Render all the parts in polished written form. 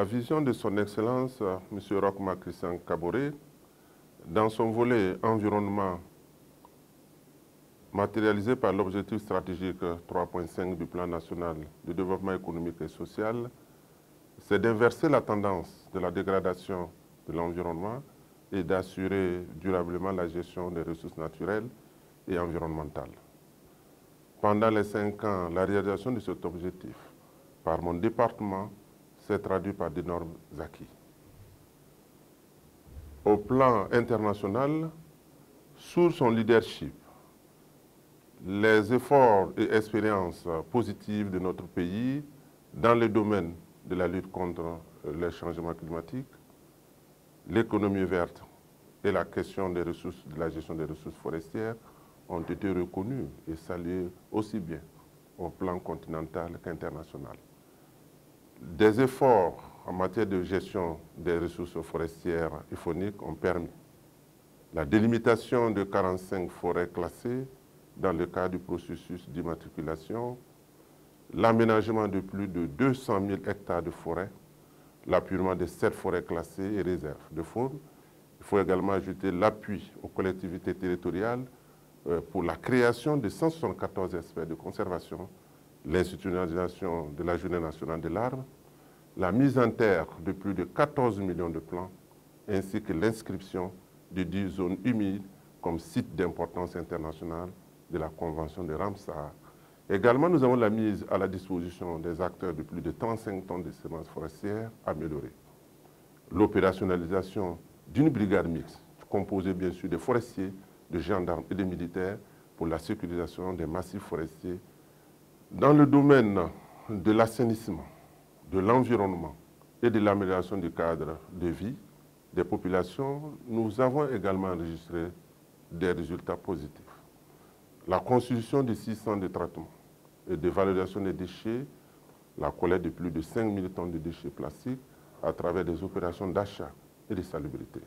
La vision de son Excellence, M. Roch Marc Christian Kaboré, dans son volet environnement, matérialisé par l'objectif stratégique 3.5 du plan national de développement économique et social, c'est d'inverser la tendance de la dégradation de l'environnement et d'assurer durablement la gestion des ressources naturelles et environnementales. Pendant les 5 ans, la réalisation de cet objectif par mon département s'est traduite par d'énormes acquis. Au plan international, sous son leadership, les efforts et expériences positives de notre pays dans les domaines de la lutte contre les changements climatiques, l'économie verte et la question des ressources, de la gestion des ressources forestières ont été reconnus et salués aussi bien au plan continental qu'international. Des efforts en matière de gestion des ressources forestières et fauniques ont permis la délimitation de 45 forêts classées dans le cadre du processus d'immatriculation, l'aménagement de plus de 200 000 hectares de forêts, l'appurement de 7 forêts classées et réserves de faune. Il faut également ajouter l'appui aux collectivités territoriales pour la création de 174 espèces de conservation, l'institutionnalisation de la Journée nationale de l'arbre, la mise en terre de plus de 14 millions de plants, ainsi que l'inscription de 10 zones humides comme sites d'importance internationale de la Convention de Ramsar. Également, nous avons la mise à la disposition des acteurs de plus de 35 tonnes de semences forestières améliorées. L'opérationnalisation d'une brigade mixte, composée bien sûr des forestiers, de gendarmes et de militaires pour la sécurisation des massifs forestiers. Dans le domaine de l'assainissement, de l'environnement et de l'amélioration du cadre de vie des populations, nous avons également enregistré des résultats positifs. La constitution de 6 centres de traitement et de valorisation des déchets, la collecte de plus de 5 000 tonnes de déchets plastiques à travers des opérations d'achat et de salubrité.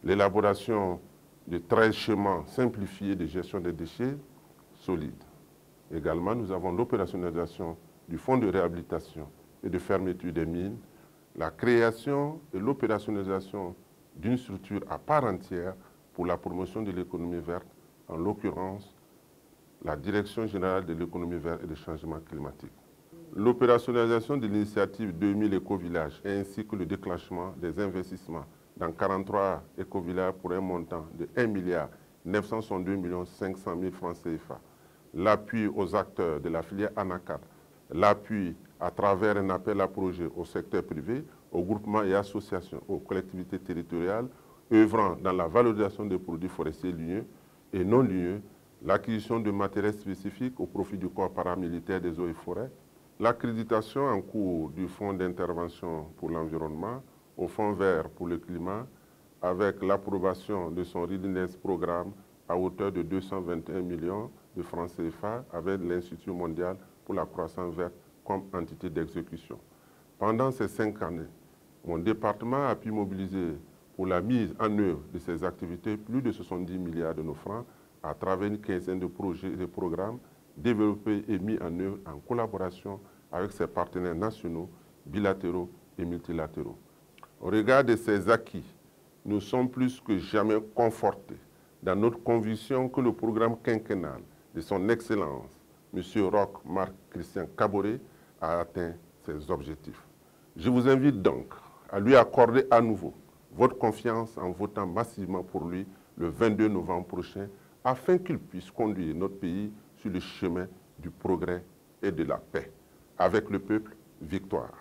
L'élaboration de 13 schémas simplifiés de gestion des déchets solides. Également, nous avons l'opérationnalisation du fonds de réhabilitation et de fermeture des mines, la création et l'opérationnalisation d'une structure à part entière pour la promotion de l'économie verte, en l'occurrence la Direction générale de l'économie verte et des changements climatiques. L'opérationnalisation de l'initiative 2000 éco-villages ainsi que le déclenchement des investissements dans 43 éco-villages pour un montant de 1 500 000 francs CFA. L'appui aux acteurs de la filière ANACAD, l'appui à travers un appel à projet au secteur privé, aux groupements et associations, aux collectivités territoriales, œuvrant dans la valorisation des produits forestiers ligneux et non ligneux, l'acquisition de matériel spécifique au profit du corps paramilitaire des eaux et forêts, l'accréditation en cours du Fonds d'intervention pour l'environnement au Fonds vert pour le climat, avec l'approbation de son Readiness Programme à hauteur de 221 millions de francs CFA avec l'Institut mondial pour la croissance verte comme entité d'exécution. Pendant ces 5 années, mon département a pu mobiliser pour la mise en œuvre de ces activités plus de 70 milliards de nos francs à travers une quinzaine de projets et de programmes développés et mis en œuvre en collaboration avec ses partenaires nationaux, bilatéraux et multilatéraux. Au regard de ces acquis, nous sommes plus que jamais confortés dans notre conviction que le programme quinquennal de son Excellence, M. Roch Marc Christian Kaboré, a atteint ses objectifs. Je vous invite donc à lui accorder à nouveau votre confiance en votant massivement pour lui le 22 novembre prochain afin qu'il puisse conduire notre pays sur le chemin du progrès et de la paix. Avec le peuple, victoire.